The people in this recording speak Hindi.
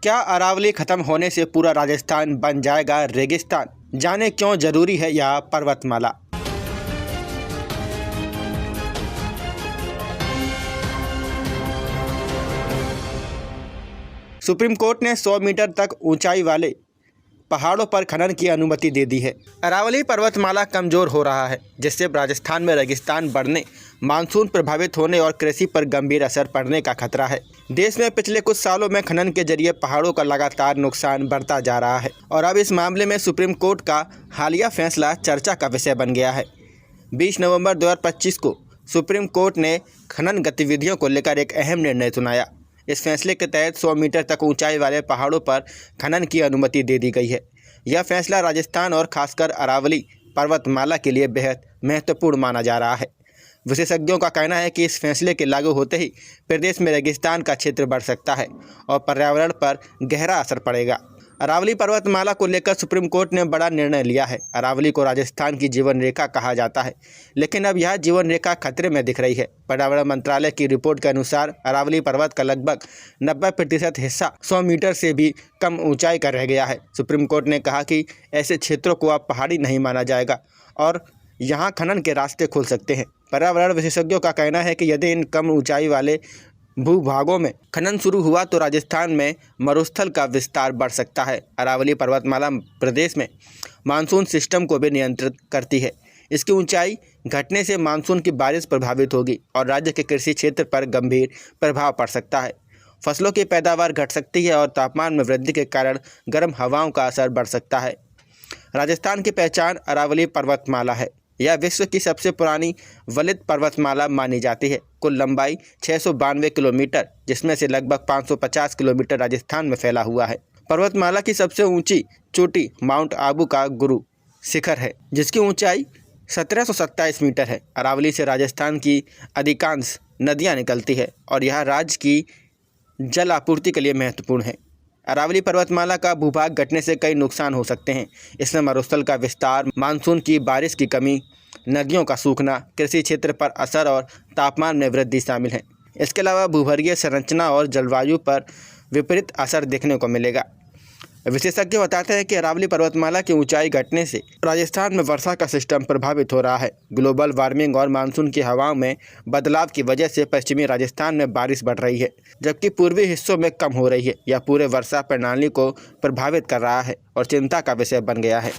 क्या अरावली खत्म होने से पूरा राजस्थान बन जाएगा रेगिस्तान? जाने क्यों जरूरी है यह पर्वतमाला। सुप्रीम कोर्ट ने 100 मीटर तक ऊंचाई वाले पहाड़ों पर खनन की अनुमति दे दी है। अरावली पर्वतमाला कमजोर हो रहा है, जिससे राजस्थान में रेगिस्तान बढ़ने, मानसून प्रभावित होने और कृषि पर गंभीर असर पड़ने का खतरा है। देश में पिछले कुछ सालों में खनन के जरिए पहाड़ों का लगातार नुकसान बढ़ता जा रहा है और अब इस मामले में सुप्रीम कोर्ट का हालिया फैसला चर्चा का विषय बन गया है। 20 नवंबर 2025 को सुप्रीम कोर्ट ने खनन गतिविधियों को लेकर एक अहम निर्णय सुनाया। इस फैसले के तहत 100 मीटर तक ऊंचाई वाले पहाड़ों पर खनन की अनुमति दे दी गई है। यह फैसला राजस्थान और खासकर अरावली पर्वतमाला के लिए बेहद महत्वपूर्ण माना जा रहा है। विशेषज्ञों का कहना है कि इस फैसले के लागू होते ही प्रदेश में रेगिस्तान का क्षेत्र बढ़ सकता है और पर्यावरण पर गहरा असर पड़ेगा। अरावली पर्वतमाला को लेकर सुप्रीम कोर्ट ने बड़ा निर्णय लिया है। अरावली को राजस्थान की जीवन रेखा कहा जाता है, लेकिन अब यह जीवन रेखा खतरे में दिख रही है। पर्यावरण मंत्रालय की रिपोर्ट के अनुसार अरावली पर्वत का लगभग 90% हिस्सा 100 मीटर से भी कम ऊंचाई का रह गया है। सुप्रीम कोर्ट ने कहा कि ऐसे क्षेत्रों को अब पहाड़ी नहीं माना जाएगा और यहाँ खनन के रास्ते खुल सकते हैं। पर्यावरण विशेषज्ञों का कहना है कि यदि इन कम ऊंचाई वाले भूभागों में खनन शुरू हुआ तो राजस्थान में मरुस्थल का विस्तार बढ़ सकता है। अरावली पर्वतमाला प्रदेश में मानसून सिस्टम को भी नियंत्रित करती है। इसकी ऊंचाई घटने से मानसून की बारिश प्रभावित होगी और राज्य के कृषि क्षेत्र पर गंभीर प्रभाव पड़ सकता है। फसलों की पैदावार घट सकती है और तापमान में वृद्धि के कारण गर्म हवाओं का असर बढ़ सकता है। राजस्थान की पहचान अरावली पर्वतमाला है। यह विश्व की सबसे पुरानी वलित पर्वतमाला मानी जाती है। कुल लंबाई 692 किलोमीटर, जिसमें से लगभग 550 किलोमीटर राजस्थान में फैला हुआ है। पर्वतमाला की सबसे ऊंची चोटी माउंट आबू का गुरु शिखर है, जिसकी ऊंचाई 1727 मीटर है। अरावली से राजस्थान की अधिकांश नदियां निकलती है और यह राज्य की जल आपूर्ति के लिए महत्वपूर्ण है। अरावली पर्वतमाला का भूभाग घटने से कई नुकसान हो सकते हैं। इसमें मरुस्थल का विस्तार, मानसून की बारिश की कमी, नदियों का सूखना, कृषि क्षेत्र पर असर और तापमान में वृद्धि शामिल हैं। इसके अलावा भूगर्भीय संरचना और जलवायु पर विपरीत असर देखने को मिलेगा। विशेषज्ञ बताते हैं कि अरावली पर्वतमाला की ऊंचाई घटने से राजस्थान में वर्षा का सिस्टम प्रभावित हो रहा है। ग्लोबल वार्मिंग और मानसून की हवाओं में बदलाव की वजह से पश्चिमी राजस्थान में बारिश बढ़ रही है, जबकि पूर्वी हिस्सों में कम हो रही है। यह पूरे वर्षा प्रणाली को प्रभावित कर रहा है और चिंता का विषय बन गया है।